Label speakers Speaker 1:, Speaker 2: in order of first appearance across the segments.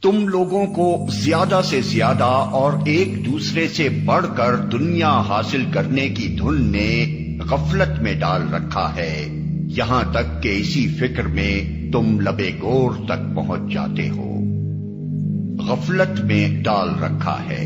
Speaker 1: تم لوگوں کو زیادہ سے زیادہ اور ایک دوسرے سے بڑھ کر دنیا حاصل کرنے کی دھن نے غفلت میں ڈال رکھا ہے، یہاں تک کہ اسی فکر میں تم لبے گور تک پہنچ جاتے ہو۔ غفلت میں ڈال رکھا ہے،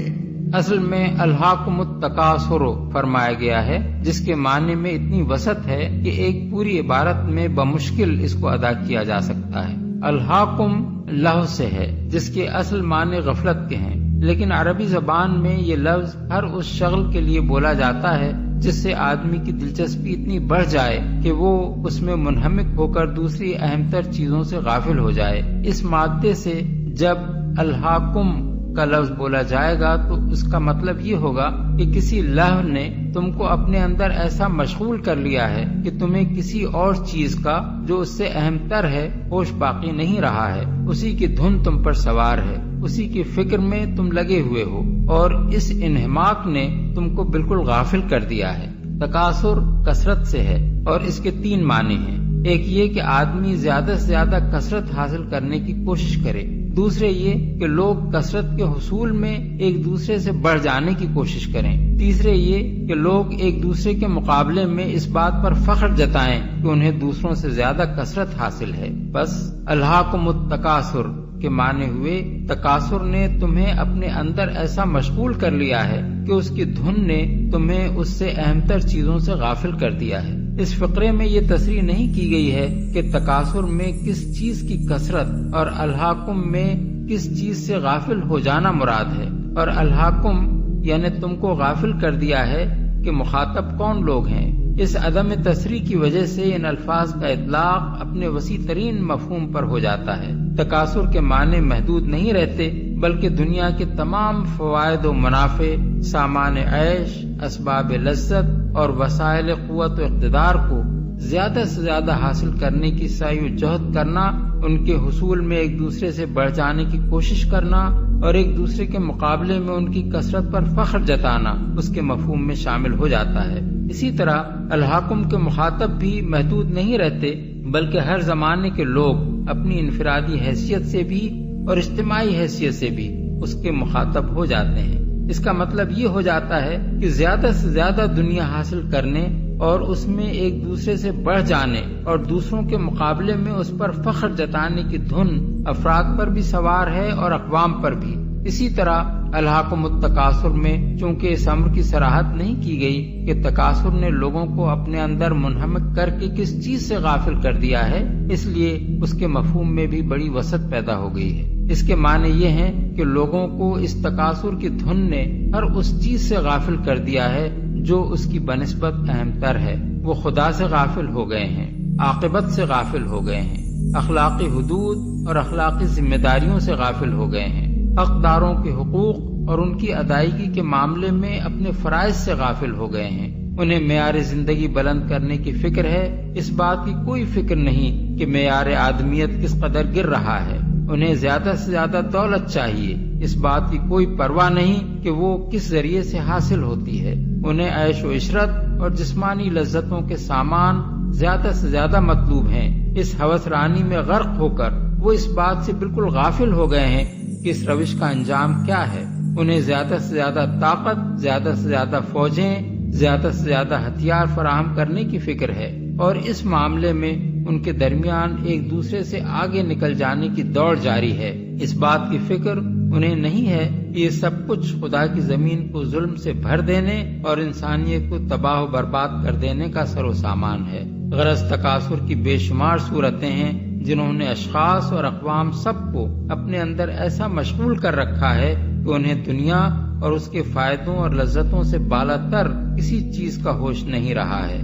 Speaker 2: اصل میں الہاکم التکاثر فرمایا گیا ہے، جس کے معنی میں اتنی وسعت ہے کہ ایک پوری عبارت میں بمشکل اس کو ادا کیا جا سکتا ہے۔ الہاکم لفظ سے ہے جس کے اصل معنی غفلت کے ہیں، لیکن عربی زبان میں یہ لفظ ہر اس شغل کے لیے بولا جاتا ہے جس سے آدمی کی دلچسپی اتنی بڑھ جائے کہ وہ اس میں منہمک ہو کر دوسری اہم تر چیزوں سے غافل ہو جائے۔ اس مادے سے جب الہاکم کا لفظ بولا جائے گا تو اس کا مطلب یہ ہوگا کہ کسی لہو نے تم کو اپنے اندر ایسا مشغول کر لیا ہے کہ تمہیں کسی اور چیز کا جو اس سے اہم تر ہے ہوش باقی نہیں رہا ہے، اسی کی دھن تم پر سوار ہے، اسی کی فکر میں تم لگے ہوئے ہو، اور اس انہماک نے تم کو بالکل غافل کر دیا ہے۔ تکاثر کثرت سے ہے اور اس کے 3 معنی ہیں۔ ایک یہ کہ آدمی زیادہ سے زیادہ کثرت حاصل کرنے کی کوشش کرے، دوسرے یہ کہ لوگ کثرت کے حصول میں ایک دوسرے سے بڑھ جانے کی کوشش کریں، تیسرے یہ کہ لوگ ایک دوسرے کے مقابلے میں اس بات پر فخر جتائیں کہ انہیں دوسروں سے زیادہ کثرت حاصل ہے۔ بس الہاکم التکاثر کے معنی ہوئے تکاثر نے تمہیں اپنے اندر ایسا مشغول کر لیا ہے کہ اس کی دھن نے تمہیں اس سے اہم تر چیزوں سے غافل کر دیا ہے۔ اس فقرے میں یہ تصریح نہیں کی گئی ہے کہ تکاثر میں کس چیز کی کثرت اور الہاکم میں کس چیز سے غافل ہو جانا مراد ہے، اور الہاکم یعنی تم کو غافل کر دیا ہے کہ مخاطب کون لوگ ہیں۔ اس عدم تصریح کی وجہ سے ان الفاظ کا اطلاق اپنے وسیع ترین مفہوم پر ہو جاتا ہے۔ تکاثر کے معنی محدود نہیں رہتے بلکہ دنیا کے تمام فوائد و منافع، سامان عیش، اسباب لذت اور وسائل قوت و اقتدار کو زیادہ سے زیادہ حاصل کرنے کی سعی و جہد کرنا، ان کے حصول میں ایک دوسرے سے بڑھ جانے کی کوشش کرنا اور ایک دوسرے کے مقابلے میں ان کی کثرت پر فخر جتانا اس کے مفہوم میں شامل ہو جاتا ہے۔ اسی طرح الہاکم کے مخاطب بھی محدود نہیں رہتے بلکہ ہر زمانے کے لوگ اپنی انفرادی حیثیت سے بھی اور اجتماعی حیثیت سے بھی اس کے مخاطب ہو جاتے ہیں۔ اس کا مطلب یہ ہو جاتا ہے کہ زیادہ سے زیادہ دنیا حاصل کرنے اور اس میں ایک دوسرے سے بڑھ جانے اور دوسروں کے مقابلے میں اس پر فخر جتانے کی دھن افراد پر بھی سوار ہے اور اقوام پر بھی۔ اسی طرح الہاکم التکاثر میں چونکہ اس امر کی صراحت نہیں کی گئی کہ تکاثر نے لوگوں کو اپنے اندر منہمک کر کے کس چیز سے غافل کر دیا ہے، اس لیے اس کے مفہوم میں بھی بڑی وسعت پیدا ہو گئی ہے۔ اس کے معنی یہ ہیں کہ لوگوں کو اس تکاثر کی دھن نے ہر اس چیز سے غافل کر دیا ہے جو اس کی بنسبت اہم تر ہے۔ وہ خدا سے غافل ہو گئے ہیں، عاقبت سے غافل ہو گئے ہیں، اخلاقی حدود اور اخلاقی ذمہ داریوں سے غافل ہو گئے ہیں، حقداروں کے حقوق اور ان کی ادائیگی کے معاملے میں اپنے فرائض سے غافل ہو گئے ہیں۔ انہیں معیار زندگی بلند کرنے کی فکر ہے، اس بات کی کوئی فکر نہیں کہ معیار آدمیت کس قدر گر رہا ہے۔ انہیں زیادہ سے زیادہ دولت چاہیے، اس بات کی کوئی پرواہ نہیں کہ وہ کس ذریعے سے حاصل ہوتی ہے۔ انہیں عیش و عشرت اور جسمانی لذتوں کے سامان زیادہ سے زیادہ مطلوب ہیں۔ اس ہوس رانی میں غرق ہو کر وہ اس بات سے بالکل غافل ہو گئے ہیں کہ اس روش کا انجام کیا ہے۔ انہیں زیادہ سے زیادہ طاقت، زیادہ سے زیادہ فوجیں، زیادہ سے زیادہ ہتھیار فراہم کرنے کی فکر ہے، اور اس معاملے میں ان کے درمیان ایک دوسرے سے آگے نکل جانے کی دوڑ جاری ہے۔ اس بات کی فکر انہیں نہیں ہے کہ یہ سب کچھ خدا کی زمین کو ظلم سے بھر دینے اور انسانیت کو تباہ و برباد کر دینے کا سر و سامان ہے۔ غرض تکاثر کی بے شمار صورتیں ہیں جنہوں نے اشخاص اور اقوام سب کو اپنے اندر ایسا مشغول کر رکھا ہے کہ انہیں دنیا اور اس کے فائدوں اور لذتوں سے بالا تر کسی چیز کا ہوش نہیں رہا ہے۔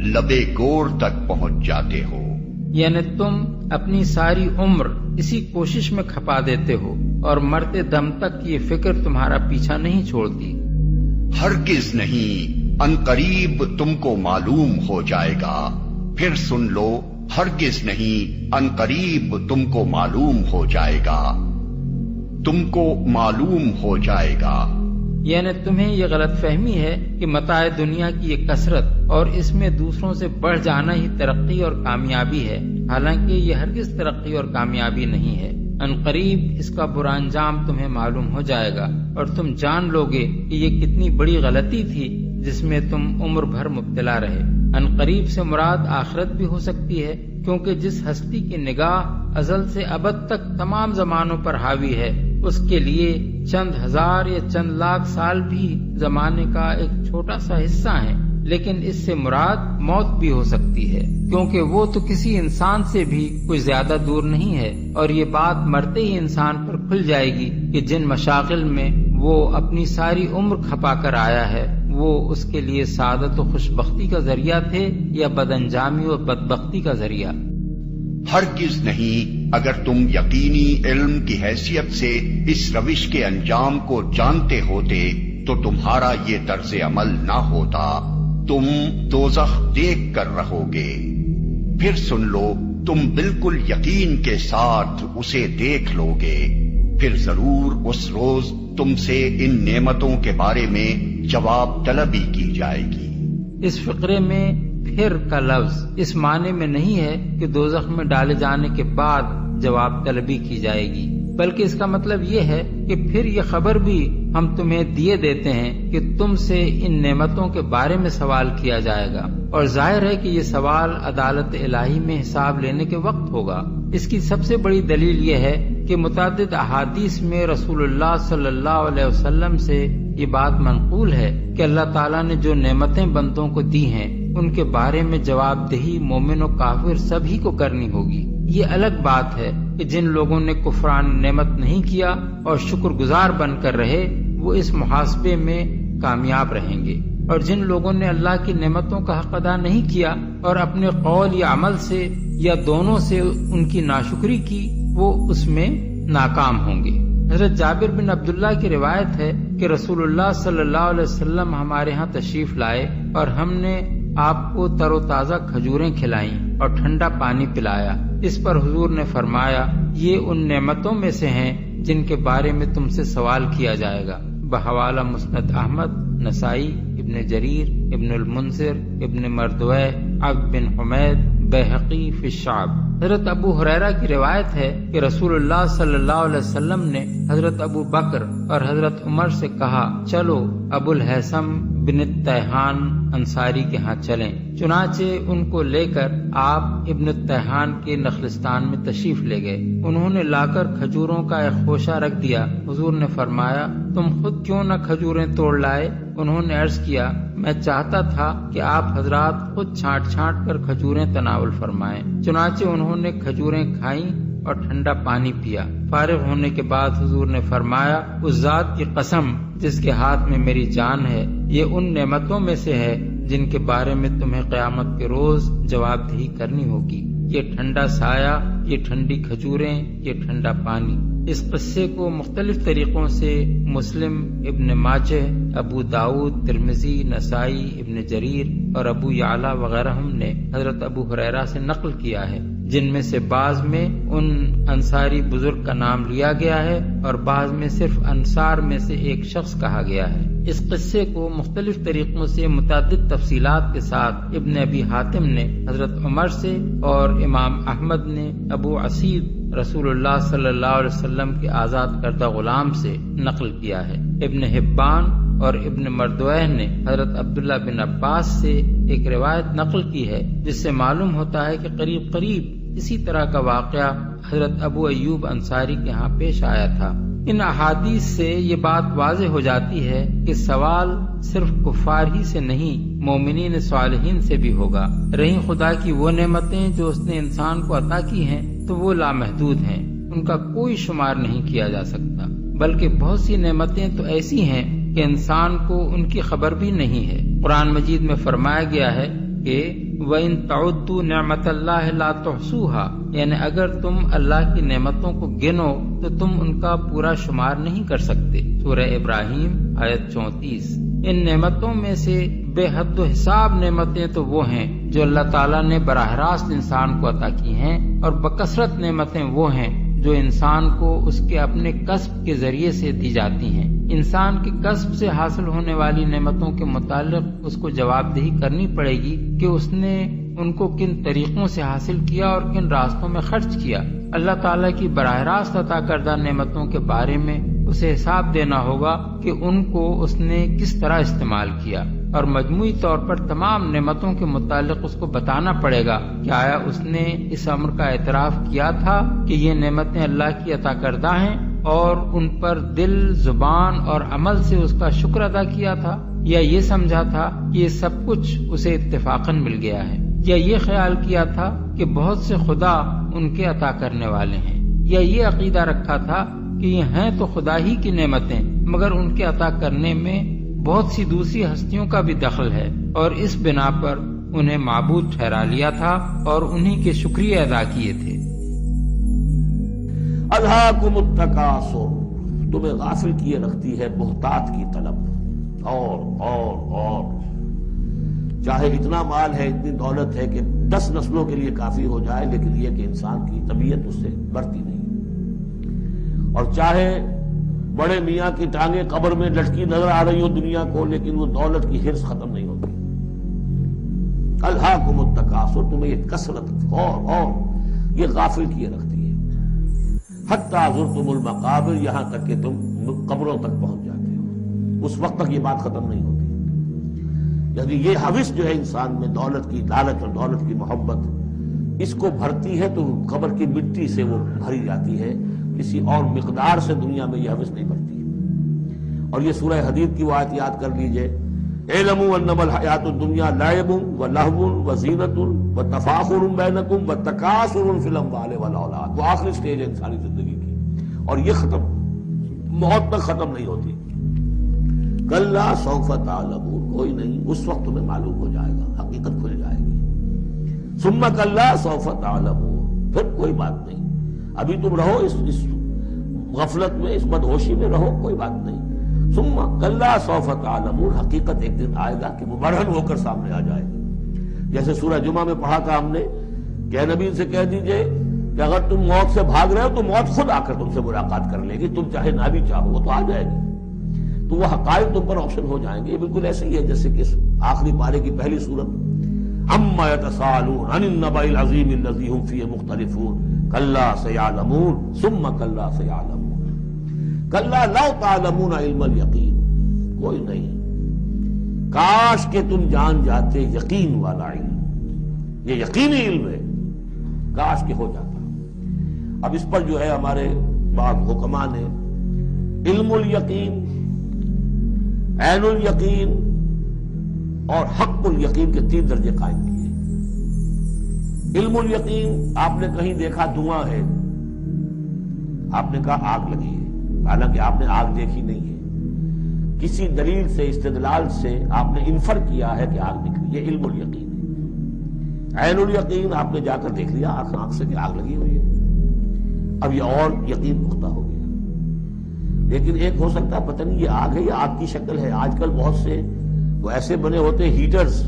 Speaker 1: لبے گور تک پہنچ جاتے ہو،
Speaker 2: یعنی تم اپنی ساری عمر اسی کوشش میں کھپا دیتے ہو اور مرتے دم تک یہ فکر تمہارا پیچھا نہیں چھوڑتی۔
Speaker 1: ہرگز نہیں، عنقریب تم کو معلوم ہو جائے گا۔ پھر سن لو، ہرگز نہیں، عنقریب تم کو معلوم ہو جائے گا، تم کو معلوم ہو جائے گا۔
Speaker 2: یعنی تمہیں یہ غلط فہمی ہے کہ متاع دنیا کی یہ کثرت اور اس میں دوسروں سے بڑھ جانا ہی ترقی اور کامیابی ہے، حالانکہ یہ ہرگز ترقی اور کامیابی نہیں ہے۔ ان قریب اس کا برا انجام تمہیں معلوم ہو جائے گا اور تم جان لوگے کہ یہ کتنی بڑی غلطی تھی جس میں تم عمر بھر مبتلا رہے۔ ان قریب سے مراد آخرت بھی ہو سکتی ہے، کیونکہ جس ہستی کی نگاہ ازل سے ابد تک تمام زمانوں پر حاوی ہے، اس کے لیے چند ہزار یا چند لاکھ سال بھی زمانے کا ایک چھوٹا سا حصہ ہیں، لیکن اس سے مراد موت بھی ہو سکتی ہے، کیونکہ وہ تو کسی انسان سے بھی کچھ زیادہ دور نہیں ہے، اور یہ بات مرتے ہی انسان پر کھل جائے گی کہ جن مشاغل میں وہ اپنی ساری عمر کھپا کر آیا ہے وہ اس کے لیے سعادت و خوشبختی کا ذریعہ تھے یا بدانجامی و بدبختی کا ذریعہ۔
Speaker 1: ہرگز نہیں، اگر تم یقینی علم کی حیثیت سے اس روش کے انجام کو جانتے ہوتے تو تمہارا یہ طرز عمل نہ ہوتا، تم دوزخ دیکھ کر رہو گے۔ پھر سن لو، تم بالکل یقین کے ساتھ اسے دیکھ لو گے، پھر ضرور اس روز تم سے ان نعمتوں کے بارے میں جواب طلبی کی جائے گی۔
Speaker 2: اس فقرے میں پھر کا لفظ اس معنی میں نہیں ہے کہ دوزخ میں ڈالے جانے کے بعد جواب طلبی کی جائے گی، بلکہ اس کا مطلب یہ ہے کہ پھر یہ خبر بھی ہم تمہیں دیے دیتے ہیں کہ تم سے ان نعمتوں کے بارے میں سوال کیا جائے گا، اور ظاہر ہے کہ یہ سوال عدالت الہی میں حساب لینے کے وقت ہوگا۔ اس کی سب سے بڑی دلیل یہ ہے کہ متعدد احادیث میں رسول اللہ صلی اللہ علیہ وسلم سے یہ بات منقول ہے کہ اللہ تعالیٰ نے جو نعمتیں بندوں کو دی ہیں ان کے بارے میں جواب دہی مومن و کافر سبھی کو کرنی ہوگی۔ یہ الگ بات ہے کہ جن لوگوں نے کفران نعمت نہیں کیا اور شکر گزار بن کر رہے وہ اس محاسبے میں کامیاب رہیں گے، اور جن لوگوں نے اللہ کی نعمتوں کا حق ادا نہیں کیا اور اپنے قول یا عمل سے یا دونوں سے ان کی ناشکری کی وہ اس میں ناکام ہوں گے۔ حضرت جابر بن عبداللہ کی روایت ہے کہ رسول اللہ صلی اللہ علیہ وسلم ہمارے ہاں تشریف لائے اور ہم نے آپ کو تر و تازہ کھجوریں کھلائیں اور ٹھنڈا پانی پلایا۔ اس پر حضور نے فرمایا، یہ ان نعمتوں میں سے ہیں جن کے بارے میں تم سے سوال کیا جائے گا۔ بحوالہ مسند احمد، نسائی، ابن جریر، ابن المنذر، ابن مردوہ، عبد بن حمید، بیہقی فی الشعب۔ حضرت ابو ہریرہ کی روایت ہے کہ رسول اللہ صلی اللہ علیہ وسلم نے حضرت ابو بکر اور حضرت عمر سے کہا، چلو ابو الحیثم بن التیہان انصاری کے ہاں چلیں۔ چنانچہ ان کو لے کر آپ ابن التیہان کے نخلستان میں تشریف لے گئے۔ انہوں نے لا کر کھجوروں کا ایک خوشہ رکھ دیا۔ حضور نے فرمایا، تم خود کیوں نہ کھجوریں توڑ لائے؟ انہوں نے عرض کیا، میں چاہتا تھا کہ آپ حضرات خود چھانٹ چھانٹ کر کھجوریں تناول فرمائیں۔ چنانچہ انہوں نے کھجوریں کھائیں اور ٹھنڈا پانی پیا۔ فارغ ہونے کے بعد حضور نے فرمایا، اس ذات کی قسم جس کے ہاتھ میں میری جان ہے، یہ ان نعمتوں میں سے ہے جن کے بارے میں تمہیں قیامت کے روز جواب دہی کرنی ہوگی۔ یہ ٹھنڈا سایہ، یہ ٹھنڈی کھجوریں، یہ ٹھنڈا پانی۔ اس قصے کو مختلف طریقوں سے مسلم، ابن ماجہ، ابو داؤد، ترمذی، نسائی، ابن جریر اور ابو یعلا وغیرہ نے حضرت ابو ہریرہ سے نقل کیا ہے، جن میں سے بعض میں ان انصاری بزرگ کا نام لیا گیا ہے اور بعض میں صرف انصار میں سے ایک شخص کہا گیا ہے۔ اس قصے کو مختلف طریقوں سے متعدد تفصیلات کے ساتھ ابن ابی حاتم نے حضرت عمر سے اور امام احمد نے ابو عصید رسول اللہ صلی اللہ علیہ وسلم کے آزاد کردہ غلام سے نقل کیا ہے۔ ابن حبان اور ابن مردوہ نے حضرت عبداللہ بن عباس سے ایک روایت نقل کی ہے جس سے معلوم ہوتا ہے کہ قریب قریب اسی طرح کا واقعہ حضرت ابو ایوب انصاری کے ہاں پیش آیا تھا۔ ان احادیث سے یہ بات واضح ہو جاتی ہے کہ سوال صرف کفار ہی سے نہیں، مومنین صالحین سے بھی ہوگا۔ رہی خدا کی وہ نعمتیں جو اس نے انسان کو عطا کی ہیں تو وہ لامحدود ہیں، ان کا کوئی شمار نہیں کیا جا سکتا، بلکہ بہت سی نعمتیں تو ایسی ہیں کہ انسان کو ان کی خبر بھی نہیں ہے۔ قرآن مجید میں فرمایا گیا ہے کہ وَإِن تَعُدُّوا نِعْمَةَ اللَّهِ لَا تُحْصُوهَا، یعنی اگر تم اللہ کی نعمتوں کو گنو تو تم ان کا پورا شمار نہیں کر سکتے۔ سورہ ابراہیم آیت 34۔ ان نعمتوں میں سے بے حد و حساب نعمتیں تو وہ ہیں جو اللہ تعالیٰ نے براہ راست انسان کو عطا کی ہیں، اور بکثرت نعمتیں وہ ہیں جو انسان کو اس کے اپنے کسب کے ذریعے سے دی جاتی ہیں۔ انسان کے کسب سے حاصل ہونے والی نعمتوں کے متعلق اس کو جواب دہی کرنی پڑے گی کہ اس نے ان کو کن طریقوں سے حاصل کیا اور کن راستوں میں خرچ کیا۔ اللہ تعالیٰ کی براہ راست عطا کردہ نعمتوں کے بارے میں اسے حساب دینا ہوگا کہ ان کو اس نے کس طرح استعمال کیا، اور مجموعی طور پر تمام نعمتوں کے متعلق اس کو بتانا پڑے گا کہ آیا اس نے اس امر کا اعتراف کیا تھا کہ یہ نعمتیں اللہ کی عطا کردہ ہیں، اور ان پر دل، زبان اور عمل سے اس کا شکر ادا کیا تھا، یا یہ سمجھا تھا کہ یہ سب کچھ اسے اتفاقاً مل گیا ہے، یا یہ خیال کیا تھا کہ بہت سے خدا ان کے عطا کرنے والے ہیں، یا یہ عقیدہ رکھا تھا کہ یہ ہیں تو خدا ہی کی نعمتیں مگر ان کے عطا کرنے میں بہت سی دوسری ہستیوں کا بھی دخل ہے، اور اس بنا پر انہیں معبود ٹھہرا لیا تھا اور انہی کے شکریہ ادا کیے تھے۔
Speaker 3: الہاکم التکاثر، تمہیں غافل کیے رکھتی ہے بہتات کی طلب، اور چاہے اتنا مال ہے، اتنی دولت ہے کہ 10 نسلوں کے لیے کافی ہو جائے، لیکن یہ کہ انسان کی طبیعت اس سے بڑھتی نہیں، اور چاہے بڑے میاں کی ٹانگیں قبر میں لٹکی نظر آ رہی ہو دنیا کو، لیکن وہ دولت کی حرص ختم نہیں ہوتی۔ الہاکم التکاثر، تمہیں یہ کثرت اور یہ غافل کیے رکھتی ہے، حتی زرتم المقابر، یہاں تک کہ تم قبروں تک پہنچ جاتے ہو، اس وقت تک یہ بات ختم نہیں ہوتی۔ یعنی یہ حوث جو ہے انسان میں، دولت کی لالچ اور دولت کی محبت، اس کو بھرتی ہے تو قبر کی مٹی سے وہ بھری جاتی ہے، کسی اور مقدار سے دنیا میں یہ حوث نہیں بھرتی۔ اور یہ سورہ حدید کی وہ آیت یاد کر لیجئے، اعلموا انما الحیات الدنیا لعب ولہو وزینۃ وتفاخر بینکم وتکاثر فی الاموال والاولاد، وہ آخری سٹیج ہے انسانی زندگی کی، اور یہ ختم، موت تک ختم نہیں ہوتی۔ کلا سوف تعلمون، کوئی نہیں، اس وقت تمہیں معلوم ہو جائے گا، حقیقت کھل جائے گی۔ ثم کلا سوف تعلمون، پھر کوئی بات نہیں، ابھی تم رہو اس غفلت میں، اس بدہوشی میں رہو، کوئی بات نہیں۔ ثم کلا سوف تعلمون، حقیقت ایک دن آئے گا کہ وہ برہن ہو کر سامنے آ جائے گی۔ جیسے سورہ جمعہ میں پڑھا تھا ہم نے کہ نبی سے کہہ دیجئے کہ اگر تم موت سے بھاگ رہے ہو تو موت خود آ کر تم سے ملاقات کر لے گی، تم چاہے نہ بھی چاہو وہ تو آ جائے گی، تو وہ حقائق تم پر آپشن ہو جائیں گے۔ یہ بالکل ایسے ہی ہے جیسے کہ آخری پارے کی پہلی سورت، عما یتساءلون عن النبأ العظیم الذی هم فیہ مختلفون کلا سیعلمون ثم کلا سیعلمون کلا لو تعلمون علم الیقین، کوئی نہیں، کاش کہ تم جان جاتے یقین والا علم، یہ یقینی علم ہے، کاش کہ ہو جاتا۔ اب اس پر جو ہے ہمارے بعض حکماء نے علم الیقین، عین الیقین اور حق الیقین کے 3 درجے قائم کیے۔ علم الیقین، آپ نے کہیں دیکھا دھواں ہے، آپ نے کہا آگ لگی ہے، حالانکہ آپ نے آگ دیکھی نہیں ہے، کسی دلیل سے، استدلال سے آپ نے انفر کیا ہے کہ آگ نکلی، یہ علم الیقین ہے۔ عین الیقین، آپ نے جا کر دیکھ لیا آنکھ سے کہ آگ لگی ہوئی ہے، اب یہ اور یقین پختہ ہو گیا۔ لیکن ایک ہو سکتا ہے پتہ نہیں یہ آگ ہے یا آگ کی شکل ہے۔ آج کل بہت سے وہ ایسے بنے ہوتے ہیں ہیٹرز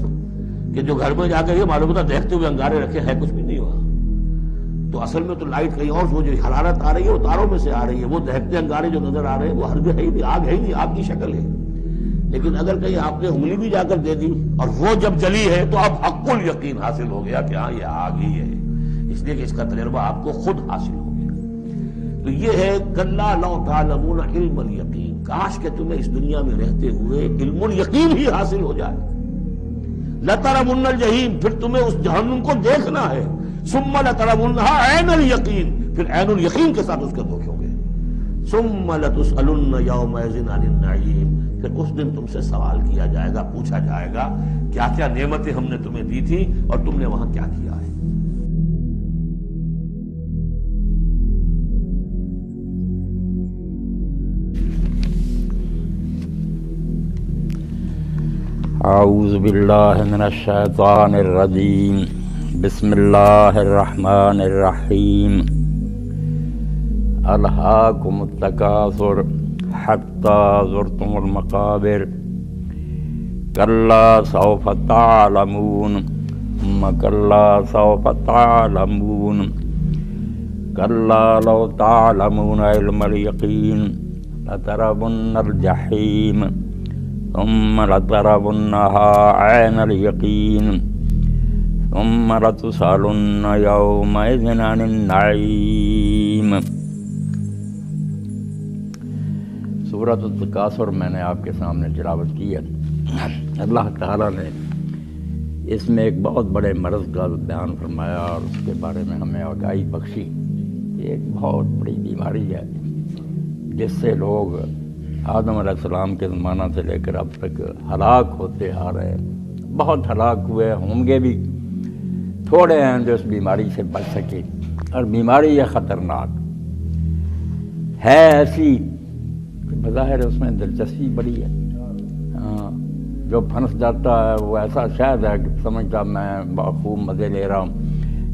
Speaker 3: کہ جو گھر میں جا کر یہ معلوم ہوتا دیکھتے ہوئے انگارے رکھے ہیں، کچھ بھی نہیں ہوا، تو اصل میں تو لائٹ کہیں اور، وہ جو حرارت آ رہی ہے وہ تاروں میں سے آ رہی ہے، وہ دہتے انگارے جو نظر آ رہے ہیں وہ ہرگز ہے ہی نہیں، آگ ہے ہی نہیں، آگ کی شکل ہے۔ لیکن اگر کہیں آپ نے انگلی بھی جا کر دے دی اور وہ جب جلی ہے تو اب حق الیقین حاصل ہو گیا کہ ہاں یہ آگ ہی ہے، اس لیے کہ اس کا تجربہ آپ کو خود حاصل ہو گیا۔ تو یہ ہے کلا لو تعلمون علم الیقین، کاش کہ تمہیں اس دنیا میں رہتے ہوئے علم الیقین ہی حاصل ہو جائے۔ لترون الجحیم، پھر تمہیں اس جہنم کو دیکھنا ہے، ثم لترونها عین الیقین، پھر عین الیقین کے ساتھ اس کے دھوکے ہوں گے۔ ثم لتسألن یومئذ عن النعیم، پھر اس دن تم سے سوال کیا جائے گا، پوچھا جائے گا کیا کیا نعمتیں ہم نے تمہیں دی تھی اور تم نے وہاں کیا کیا ہے۔
Speaker 4: اعوذ باللہ من الشیطان الرجیم، بسم اللہ الرحمن الرحیم۔ الہاکم التکاثر حتی زرتم المقابر کلا سوف تعلمون ثم کلا سوف تعلمون کلا لو تعلمون علم الیقین لترون الجحیم ثم لترونها عین الیقین ثم لتسألن يومئذ عن النعيم۔ سورۃ التکاثر میں نے آپ کے سامنے تلاوت کی ہے۔ اللہ تعالیٰ نے اس میں ایک بہت بڑے مرض کا بیان فرمایا اور اس کے بارے میں ہمیں آگاہی بخشی۔ ایک بہت بڑی بیماری ہے جس سے لوگ آدم علیہ السلام کے زمانہ سے لے کر اب تک ہلاک ہوتے آ رہے ہیں، بہت ہلاک ہوئے ہوں گے بھی، تھوڑے ہیں جو اس بیماری سے بچ سکے۔ اور بیماری یہ خطرناک ہے، ایسی بظاہر اس میں دلچسپی بڑی ہے۔ جو پھنس جاتا ہے وہ ایسا شاید ہے کہ سمجھتا میں خوب مزے لے رہا ہوں،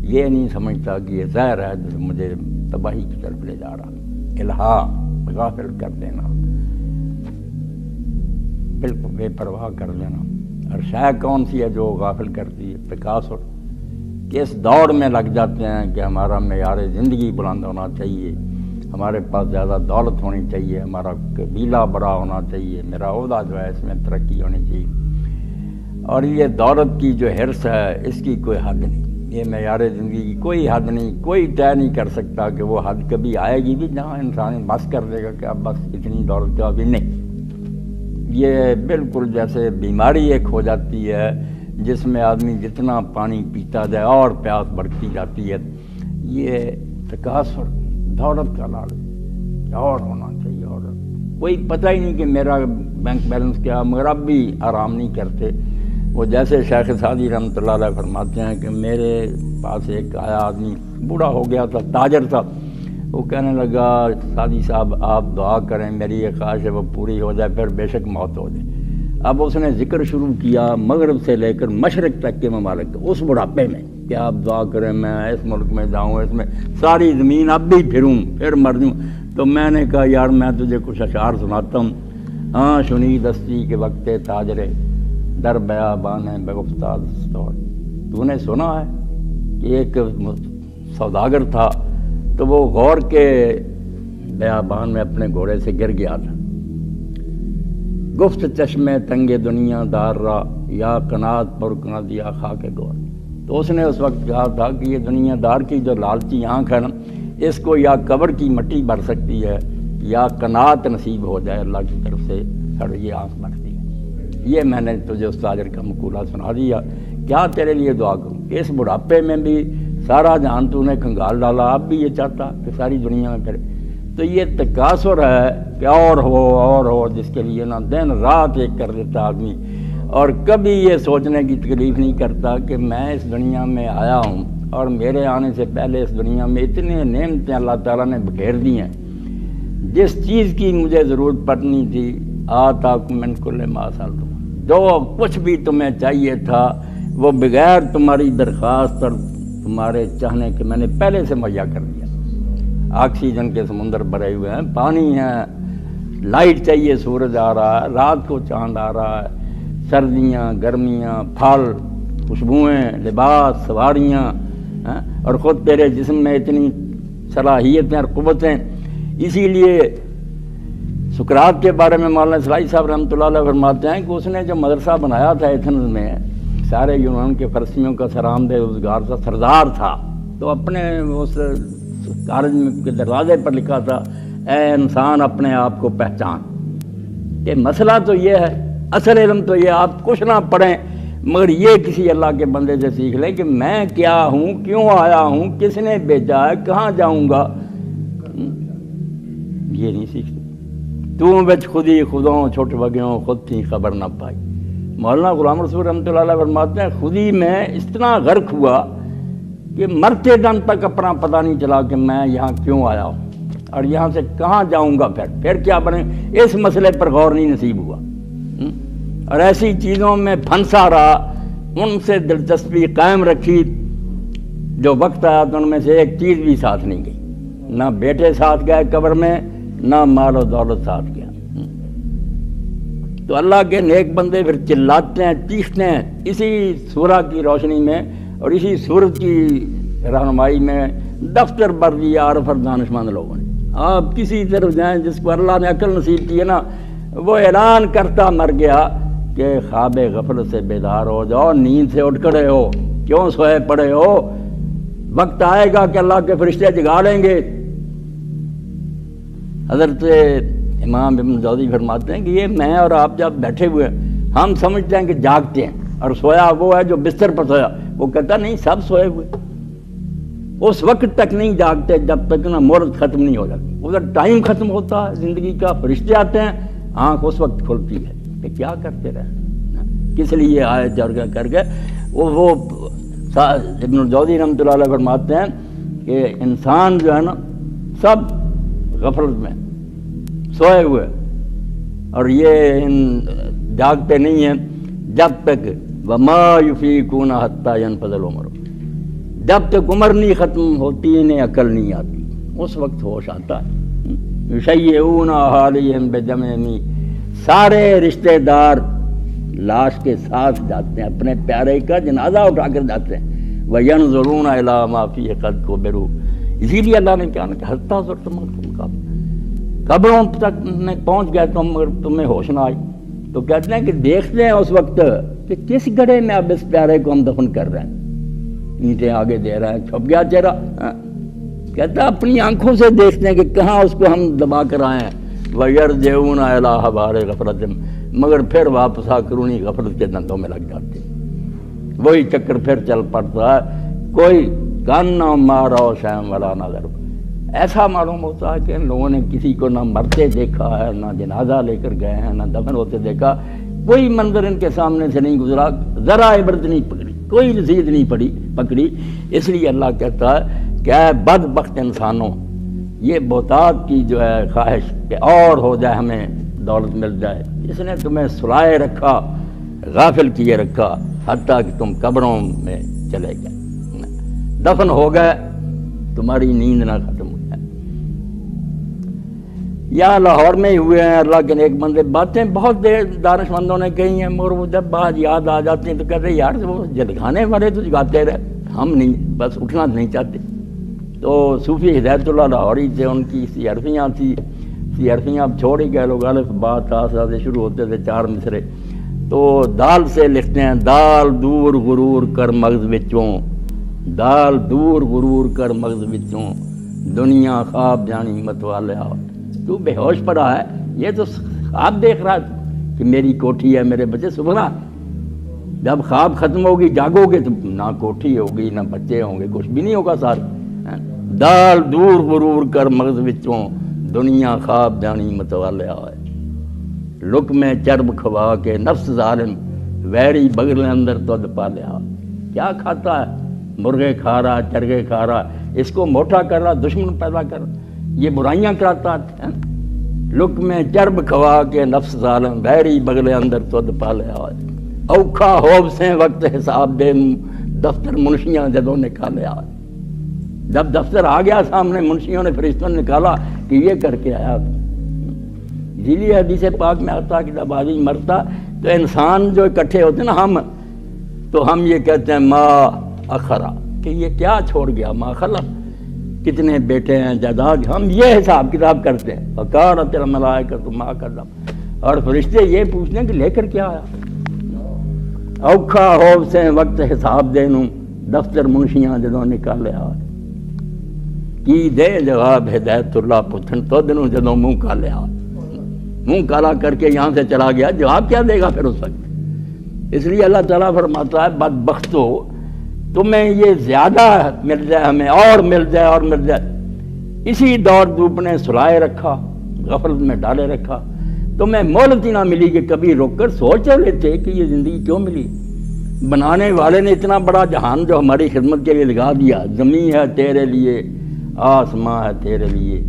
Speaker 4: یہ نہیں سمجھتا کہ یہ زہر ہے جو مجھے تباہی کی طرف لے جا رہا۔ الہا، غافل کر دینا، بالکل بے پرواہ کر دینا۔ اور شے کون سی ہے جو غافل کرتی ہے؟ تکاثر، کہ اس دوڑ میں لگ جاتے ہیں کہ ہمارا معیار زندگی بلند ہونا چاہیے، ہمارے پاس زیادہ دولت ہونی چاہیے، ہمارا قبیلہ بڑا ہونا چاہیے، میرا عہدہ جو ہے اس میں ترقی ہونی چاہیے۔ اور یہ دولت کی جو حرص ہے اس کی کوئی حد نہیں، یہ معیار زندگی کی کوئی حد نہیں، کوئی طے نہیں کر سکتا کہ وہ حد کبھی آئے گی بھی جہاں انسان بس کر دے گا کہ اب بس اتنی دولت کا بھی نہیں۔ یہ بالکل جیسے بیماری ایک ہو جاتی ہے جس میں آدمی جتنا پانی پیتا جائے اور پیاس بڑھتی جاتی ہے۔ یہ تکاثر، دولت کا لالچ، اور ہونا چاہیے، اور کوئی پتہ ہی نہیں کہ میرا بینک بیلنس کیا، مگر اب بھی آرام نہیں کرتے۔ وہ جیسے شیخ سعدی رحمۃ اللہ علیہ فرماتے ہیں کہ میرے پاس ایک آیا آدمی، بوڑھا ہو گیا تھا، تاجر تھا، وہ کہنے لگا سعدی صاحب آپ دعا کریں، میری یہ خواہش ہے وہ پوری ہو جائے، پھر بے شک موت ہو جائے۔ اب اس نے ذکر شروع کیا مغرب سے لے کر مشرق تک کے ممالک اس بڑھاپے میں کہ آپ دعا کریں میں اس ملک میں جاؤں، اس میں ساری زمین اب بھی پھروں، پھر مر جوں۔ تو میں نے کہا یار میں تجھے کچھ اشعار سناتا ہوں۔ ہاں شنی دستی کے وقت تاجرے در بیابان بے گفتاد استور، تو نے سنا ہے کہ ایک سوداگر تھا تو وہ غور کے بیابان میں اپنے گھوڑے سے گر گیا تھا۔ گفت چشمے تنگ دنیا دار را یا قناعت پر کنا دیا خاک گور، تو اس نے اس وقت کہا تھا کہ یہ دنیا دار کی جو لالچی آنکھ ہے نا، اس کو یا قبر کی مٹی بھر سکتی ہے یا قناعت نصیب ہو جائے اللہ کی طرف سے، اور یہ آنکھ بھرتی ہے۔ یہ میں نے تجھے اس تاجر کا مقولہ سنا دیا، کیا تیرے لیے دعا کروں؟ اس بڑھاپے میں بھی سارا جہان تو نے کھنگال ڈالا، اب بھی یہ چاہتا کہ ساری دنیا میں پھرے۔ تو یہ تکاثر ہے کہ اور ہو، جس کے لیے نا دن رات ایک کر دیتا آدمی، اور کبھی یہ سوچنے کی تکلیف نہیں کرتا کہ میں اس دنیا میں آیا ہوں اور میرے آنے سے پہلے اس دنیا میں اتنے نعمتیں اللہ تعالیٰ نے بکھیر دی ہیں، جس چیز کی مجھے ضرورت پڑنی تھی آتاکم من کل ما سألتم، جو کچھ بھی تمہیں چاہیے تھا وہ بغیر تمہاری درخواست اور تمہارے چاہنے کے میں نے پہلے سے مہیا کر دیا۔ آکسیجن کے سمندر بھرے ہوئے ہیں، پانی ہے، لائٹ چاہیے، سورج آ رہا ہے، رات کو چاند آ رہا ہے، سردیاں گرمیاں، پھل، خوشبوئیں، لباس، سواریاں، اور خود تیرے جسم میں اتنی صلاحیتیں اور قوتیں۔ اسی لیے سقراط کے بارے میں مولانا اسلائی صاحب رحمۃ اللہ علیہ فرماتے ہیں کہ اس نے جو مدرسہ بنایا تھا ایتھنز میں، سارے یونان کے فرسیوں کا سرآمد روزگار کا سردار تھا، تو اپنے اس کالج کے دروازے پر لکھا تھا اے انسان اپنے آپ کو پہچان۔ کہ مسئلہ تو یہ ہے، اصل علم تو یہ آپ کچھ نہ پڑھیں مگر یہ کسی اللہ کے بندے سے سیکھ لیں کہ میں کیا ہوں، کیوں آیا ہوں، کس نے بھیجا ہے، کہاں جاؤں گا۔ یہ نہیں سیکھتے۔ تو بچ خودی خودوں چھوٹ وگیوں خود تھی خبر نہ پائی۔ مولانا غلام رسول رحمۃ اللہ علیہ فرماتے ہیں خودی میں اتنا غرق ہوا کہ مرتے دم تک اپنا پتہ نہیں چلا کہ میں یہاں کیوں آیا ہوں اور یہاں سے کہاں جاؤں گا، پھر کیا بنے، اس مسئلے پر غور نہیں نصیب ہوا، اور ایسی چیزوں میں پھنسا رہا، ان سے دلچسپی قائم رکھی، جو وقت آیا تو ان میں سے ایک چیز بھی ساتھ نہیں گئی، نہ بیٹے ساتھ گئے قبر میں، نہ مال و دولت ساتھ گیا۔ تو اللہ کے نیک بندے پھر چلاتے ہیں، چیختے ہیں اسی سورہ کی روشنی میں اور اسی سورت کی رہنمائی میں دفتر بھر دیا عارف اور دانشمند لوگوں نے۔ آپ کسی طرف جائیں جس کو اللہ نے عقل نصیب کی ہے نا، وہ اعلان کرتا مر گیا کہ خواب غفلت سے بیدار ہو جاؤ، نیند سے اٹھ کھڑے ہو، کیوں سوئے پڑے ہو؟ وقت آئے گا کہ اللہ کے فرشتے جگا لیں گے۔ حضرت امام ابن جوزی فرماتے ہیں کہ یہ میں اور آپ جب بیٹھے ہوئے ہیں ہم سمجھتے ہیں کہ جاگتے ہیں، اور سویا وہ ہے جو بستر پر سویا۔ وہ کہتا نہیں، سب سوئے ہوئے، اس وقت تک نہیں جاگتے جب تک نا مہلت ختم نہیں ہو جاتی۔ ادھر ٹائم ختم ہوتا ہے زندگی کا، فرشتے آتے ہیں، آنکھ اس وقت کھلتی ہے کہ کیا کرتے رہے، کس لیے آئے کر کے۔ وہ ابن الجوزی رحمۃ اللہ علیہ فرماتے ہیں کہ انسان جو ہے نا سب غفلت میں سوئے ہوئے، اور یہ جاگتے نہیں ہیں جب تک وما یفیقون حتی ینفذ العمر، جب تک عمر نہیں ختم ہوتی انہیں عقل نہیں آتی، اس وقت ہوش آتا ہے۔ یشیعون احالیہم بدمع، سارے رشتہ دار لاش کے ساتھ جاتے ہیں، اپنے پیارے کا جنازہ اٹھا کر جاتے ہیں۔ وَيَنْظُرُونَ إِلَىٰ مَا فِيهِ قَدْ كُبِرُوا، اسی لیے اللہ نے کہا کہ حتیٰ زرتم القبر، قبروں تک میں پہنچ گئے تم مگر تمہیں ہوش نہ آئی۔ تو کہتے ہیں کہ دیکھتے ہیں اس وقت کہ کس گڑھے میں اب اس پیارے کو ہم دفن کر رہے ہیں، اینٹیں آگے دے رہے ہیں، چھپ گیا چہرہ۔ کہتا ہے اپنی آنکھوں سے دیکھتے ہیں کہ کہاں اس کو ہم دبا کر آئے ہیں۔ وَيَرْجِعُونَ إِلَىٰ حَبَالِ غَفْلَةٍ، مگر پھر واپس آ کر انہیں غفلت کے دندوں میں لگ جاتے ہیں، وہی چکر پھر چل پڑتا ہے۔ کوئی کاننا مارا شیم ولا نظر، ایسا معلوم ہوتا ہے کہ ان لوگوں نے کسی کو نہ مرتے دیکھا ہے، نہ جنازہ لے کر گئے ہیں، نہ دفن ہوتے دیکھا، کوئی منظر ان کے سامنے سے نہیں گزرا، ذرا عبرت نہیں پکڑی، کوئی نصیحت نہیں پکڑی۔ اس لیے اللہ کہتا ہے کہ اے بدبخت انسانوں، یہ بہتات کی جو ہے خواہش کہ اور ہو جائے، ہمیں دولت مل جائے، اس نے تمہیں سلائے رکھا، غافل کیے رکھا، حتیٰ کہ تم قبروں میں چلے گئے، دفن ہو گئے، تمہاری نیند نہ ختم ہو جائے۔ یا لاہور میں ہی ہوئے ہیں اللہ کے نیک بندے، باتیں بہت دیر دانش مندوں نے کہی ہیں، مگر وہ جب بات یاد آ جاتی ہیں تو کہتے ہیں یار وہ جگانے والے تو جگاتے رہے، ہم نہیں، بس اٹھنا نہیں چاہتے۔ تو صوفی ہدایت اللہ لاہوری تھے، ان کی سی عرفیاں تھی، سی عرفیاں اب چھوڑ ہی گئے لوگ، الف با تا سا سے شروع ہوتے تھے، 4 مصرے۔ تو دال سے لکھتے ہیں، دال دور غرور کر مغز وچوں، دال دور غرور کر مغز وچوں، دنیا خواب جانی متوالیا۔ تو بے ہوش پڑا ہے، یہ تو خواب دیکھ رہا ہے کہ میری کوٹھی ہے، میرے بچے، صبح جب خواب ختم ہوگی جاگو گے تو نہ کوٹھی ہوگی نہ بچے ہوں گے، کچھ بھی نہیں ہوگا ساتھ۔ دال دور غرور کر مغز وچوں، دنیا خواب جانی متوالیا ہے۔ لک میں چرب کھوا کے نفس ظالم، ویری بغل اندر تد پالیا۔ کیا کھاتا ہے؟ مرغے کھا رہا، چرگے کھا رہا، اس کو موٹا کر رہا، دشمن پیدا کر رہا، یہ برائیاں کراتا ہے۔ لک میں چرب کھوا کے نفس ظالم، ویری بغل اندر تد پالیا۔ اوکھا ہوب سے وقت حساب دے، دفتر منشیاں جدوں نکالیا۔ جب دفتر آ گیا سامنے، منشیوں نے فرشتوں نے نکالا کہ یہ کر کے آیا۔ اسی لیے حدیث پاک میں آتا کہ جب آدمی مرتا تو انسان جو اکٹھے ہوتے نا، ہم یہ کہتے ہیں ما اخرا، کہ یہ کیا چھوڑ گیا، ما خلف، کتنے بیٹے ہیں، جائیداد، ہم یہ حساب کتاب کرتے ہیں۔ وقالت الملائکۃ ما قدم، اور فرشتے یہ پوچھتے ہیں کہ لے کر کیا آیا۔ اوکھا ہوب سے وقت حساب دینوں، دفتر منشیاں جدوں نکالیا۔ کی دے جواب ہدایت اللہ پتھن تو دنوں جدوں منہ کالیا، منہ کالا کر کے یہاں سے چلا گیا، جواب کیا دے گا پھر اس وقت۔ اس لیے اللہ تعالیٰ فرماتا ہے بدبختو، تمہیں یہ زیادہ مل جائے، ہمیں اور مل جائے اور مل جائے، اسی دور دھوپ نے سلائے رکھا، غفلت میں ڈالے رکھا، تمہیں مہلت ہی نہ ملی کہ کبھی روک کر سوچ لیتے کہ یہ زندگی کیوں ملی۔ بنانے والے نے اتنا بڑا جہان جو ہماری خدمت کے لیے لگا دیا، زمین ہے تیرے لیے، آسماں ہے تیرے لیے،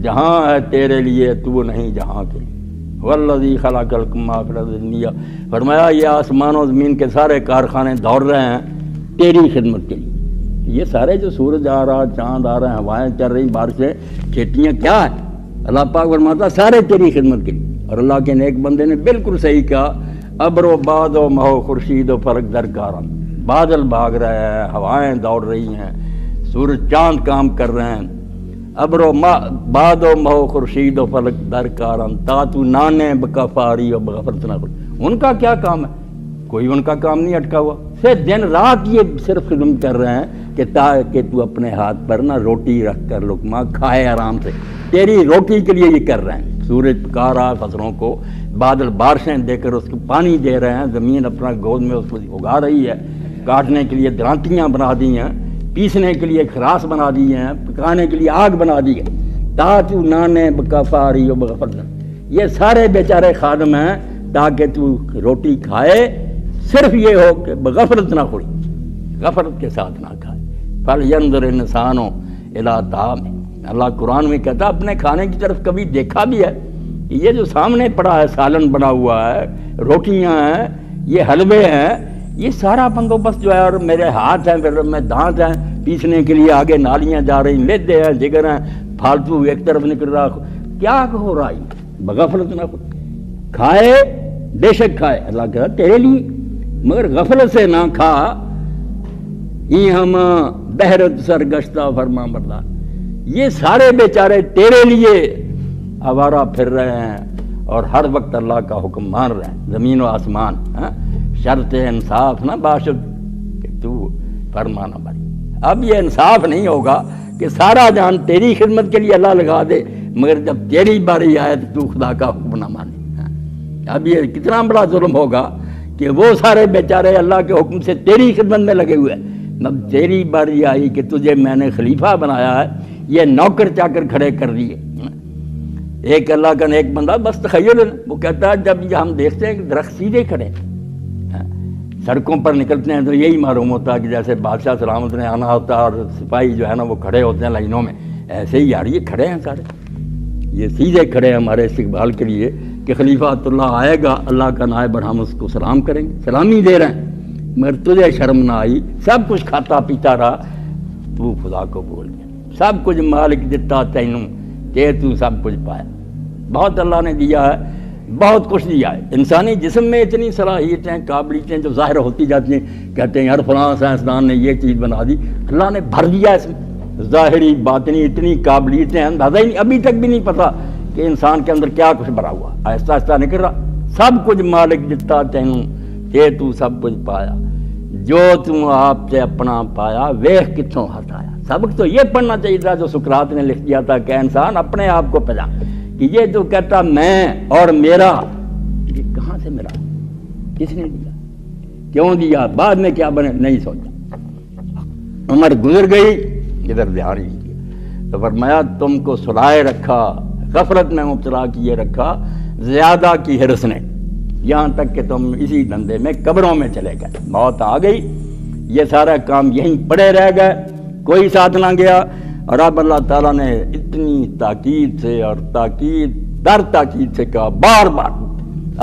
Speaker 4: جہاں ہے تیرے لیے، تو نہیں جہاں کے لیے۔ والذی خلق الما فی الارض جميعا، فرمایا یہ آسمان و زمین کے سارے کارخانے دوڑ رہے ہیں تیری خدمت کے لیے۔ یہ سارے جو سورج آ رہا، چاند آ رہے ہیں، ہوائیں چل رہی، بارشیں، کھیتیاں، کیا ہے؟ اللہ پاک فرماتا سارے تیری خدمت کے لیے۔ اور اللہ کے نیک بندے نے بالکل صحیح کہا، ابر و باد و مہو خورشید و فلک درکارن، بادل بھاگ رہے ہیں، ہوائیں دوڑ رہی ہیں، سورج چاند کام کر رہے ہیں، ابر و باد و مہو خورشید و فلک درکارن، تاتو نانے بکفاری و بغفرت نہ، ان کا کیا کام ہے؟ کوئی ان کا کام نہیں اٹکا ہوا، پھر دن رات یہ صرف خدمت کر رہے ہیں کہ تاکہ تو اپنے ہاتھ پر نہ روٹی رکھ کر لقمہ کھائے آرام سے، تیری روٹی کے لیے یہ کر رہے ہیں۔ سورج پکا رہا ہے فصلوں کو، بادل بارشیں دے کر اس کو پانی دے رہے ہیں، زمین اپنا گود میں اس کو اگا رہی ہے، کاٹنے کے لیے درانتیاں بنا دی ہیں، پیسنے کے لیے خراس بنا دی ہیں، پکانے کے لیے آگ بنا دی ہے، تاکہ نانے بکفاری و بغفلت، یہ سارے بیچارے خادم ہیں تاکہ تو روٹی کھائے، صرف یہ ہو کہ بغفلت نہ خوری، غفلت کے ساتھ نہ کھائے۔ فَلْيَنظُرِ الْإِنسَانُ إِلَىٰ طَعَامِهِ، اللہ قرآن میں کہتا اپنے کھانے کی طرف کبھی دیکھا بھی ہے کہ یہ جو سامنے پڑا ہے، سالن بنا ہوا ہے، روٹیاں ہیں، یہ حلوے ہیں، یہ سارا بندوبست جو ہے، اور میرے ہاتھ ہیں، پھر میں دانت ہیں، پیسنے کے لیے آگے نالیاں جا رہی، لیدے ہیں، جگر ہیں، پھالتو ایک طرف نکل رہا، کیا ہو رہا ہے؟ بغفلت نہ کھائے، بے شک کھائے، اللہ کہتا تیرے لیے، مگر غفلت سے نہ کھا، یہ ہم بحرت سرگشتہ فرما بردار، یہ سارے بیچارے تیرے لیے آوارہ پھر رہے ہیں اور ہر وقت اللہ کا حکم مان رہے ہیں، زمین و آسمان، شرط انصاف نہ باشد کہ تو فرمانا بڑی۔ اب یہ انصاف نہیں ہوگا کہ سارا جان تیری خدمت کے لیے اللہ لگا دے، مگر جب تیری باری آئے تو خدا کا حکم نہ مانے۔ اب یہ کتنا بڑا ظلم ہوگا کہ وہ سارے بیچارے اللہ کے حکم سے تیری خدمت میں لگے ہوئے ہیں، جب تیری باری آئی کہ تجھے میں نے خلیفہ بنایا ہے، یہ نوکر چاکر کھڑے کر دیے۔ ایک اللہ کا نیک بندہ بس تخیل، وہ کہتا ہے جب یہ ہم دیکھتے ہیں کہ درخت سیدھے کھڑے سڑکوں پر نکلتے ہیں تو یہی معلوم ہوتا ہے کہ جیسے بادشاہ سلامت نے آنا ہوتا ہے اور سپاہی جو ہے نا وہ کھڑے ہوتے ہیں لائنوں میں، ایسے ہی یار یہ کھڑے ہیں سارے، یہ سیدھے کھڑے ہیں ہمارے استقبال کے لیے کہ خلیفۃ اللہ آئے گا، اللہ کا نائب، اور ہم اس کو سلام کریں گے، سلامی دے رہے ہیں، مگر تجھے شرم نہ آئی، سب کچھ کھاتا پیتا رہا، تو خدا کو بول گیا، سب کچھ مالک دیتا تینوں کہ تو سب کچھ پایا، بہت اللہ نے دیا ہے، بہت کچھ دیا ہے۔ انسانی جسم میں اتنی صلاحیتیں، قابلیتیں جو ظاہر ہوتی جاتی ہیں، کہتے ہیں یار فلاں سائنسدان نے یہ چیز بنا دی، اللہ نے بھر دیا اس میں، ظاہری باطنی اتنی قابلیتیں، اندازہ ہی نہیں، ابھی تک بھی نہیں پتا کہ انسان کے اندر کیا کچھ بھرا ہوا، آہستہ آہستہ نکل رہا، سب کچھ مالک دیتا تینوں کہ تو سب کچھ پایا، جو تم آپ سے اپنا پایا ویخ کتوں ہٹایا۔ سبق تو یہ پڑھنا چاہیے تھا جو سقراط نے لکھ دیا تھا کہ انسان اپنے آپ کو پہچان، کہ یہ جو کہتا میں اور میرا، یہ کہاں سے ملا، کس نے دیا، کیوں دیا، بعد میں کیا بنے، نہیں سوچا۔ عمر گزر گئی، ادھر دھیان نہیں کیا، تو فرمایا تم کو سلائے رکھا، غفلت میں مبتلا کیے رکھا زیادہ کی حرص نے، یہاں تک کہ تم اسی دھندے میں قبروں میں چلے گئے، موت آ گئی، یہ سارا کام یہیں پڑے رہ گئے، کوئی ساتھ نہ گیا۔ اور اب اللہ تعالیٰ نے اتنی تاکید سے اور تاکید در تاکید سے کہا، بار بار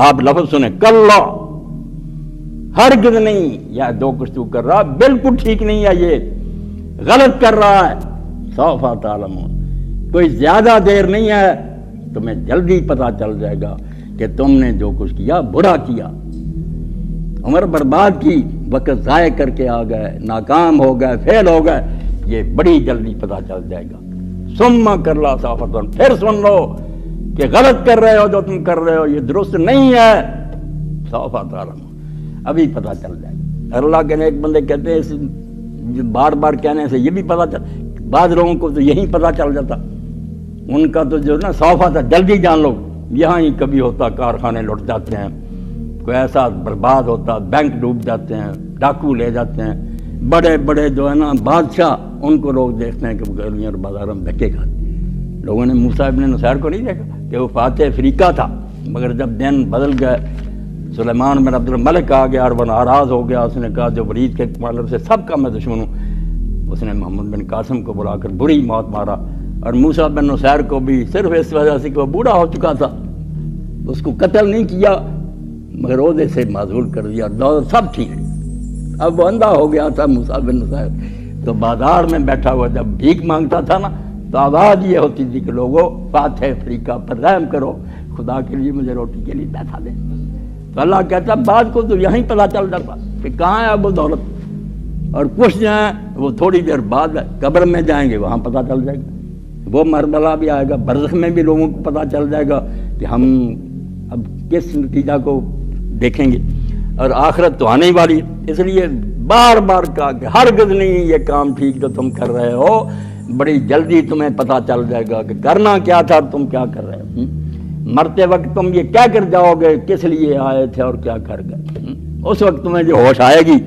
Speaker 4: آپ لفظ سنیں، کلا، ہرگز نہیں، یا دو کچھ تو کر رہا بالکل ٹھیک نہیں ہے، یہ غلط کر رہا ہے، سوف تعلمون، کوئی زیادہ دیر نہیں ہے، تمہیں جلدی پتہ چل جائے گا کہ تم نے جو کچھ کیا برا کیا، عمر برباد کی، وقت ضائع کر کے آ گئے، ناکام ہو گئے، فیل ہو گئے، یہ بڑی جلدی پتہ چل جائے گا۔ ثم کر لا صافتن، پھر سن لو کہ غلط کر رہے ہو، جو تم کر رہے ہو یہ درست نہیں ہے، سوف تعلمون، ابھی پتہ چل جائے گا۔ اللہ کے نیک بندے کہتے ہیں اس بار بار کہنے سے یہ بھی پتہ چل، بعض لوگوں کو تو یہی پتہ چل جاتا، ان کا تو جو نا سوف تھا جلدی جان لو، یہاں ہی کبھی ہوتا کارخانے لٹ جاتے ہیں، کوئی ایسا برباد ہوتا، بینک ڈوب جاتے ہیں، ڈاکو لے جاتے ہیں، بڑے بڑے جو ہے نا بادشاہ، ان کو لوگ دیکھتے ہیں کہ وہ گلیوں اور بازاروں میں دھکے کھاتے ہیں۔ لوگوں نے موسیٰ ابن نصیر کو نہیں دیکھا کہ وہ فاتح افریقہ تھا، مگر جب دن بدل گئے، سلیمان بن عبد الملک آ گیا اور وہ ناراض ہو گیا، اس نے کہا جو ولید کے کمانڈر سے سب کا میں دشمن ہوں، اس نے محمد بن قاسم کو بلا کر بری موت مارا، اور موسیٰ بن نصیر کو بھی صرف اس وجہ سے کہ وہ بوڑھا ہو چکا تھا، اس کو قتل نہیں کیا مگر عہدے سے معزول کر دیا، دولت سب ٹھیک۔ اب وہ اندھا ہو گیا تھا موسیٰ بن نصیر، تو بازار میں بیٹھا ہوا جب بھیک مانگتا تھا نا تو آواز یہ ہوتی تھی کہ لوگوں فاتح افریقہ پر رحم کرو، خدا کے لیے مجھے روٹی کے لیے بیٹھا دے۔ تو اللہ کہتا بعد کو تو یہیں پتہ چل جاتا کہ کہاں ہے وہ دولت، اور کچھ جو ہیں وہ تھوڑی دیر بعد قبر میں جائیں گے، وہاں پتہ چل جائے گا، وہ مربلہ بھی آئے گا، برزخ میں بھی لوگوں کو پتہ چل جائے گا کہ ہم اب کس نتیجہ کو دیکھیں گے۔ اور آخرت تو آنے ہی والی ہے۔ اس لیے بار بار کہا کہ ہرگز نہیں یہ کام ٹھیک جو تم کر رہے ہو، بڑی جلدی تمہیں پتہ چل جائے گا کہ کرنا کیا تھا اور تم کیا کر رہے ہو۔ مرتے وقت تم یہ کیا کر جاؤ گے، کس لیے آئے تھے اور کیا کر گئے۔ اس وقت تمہیں جو ہوش آئے گی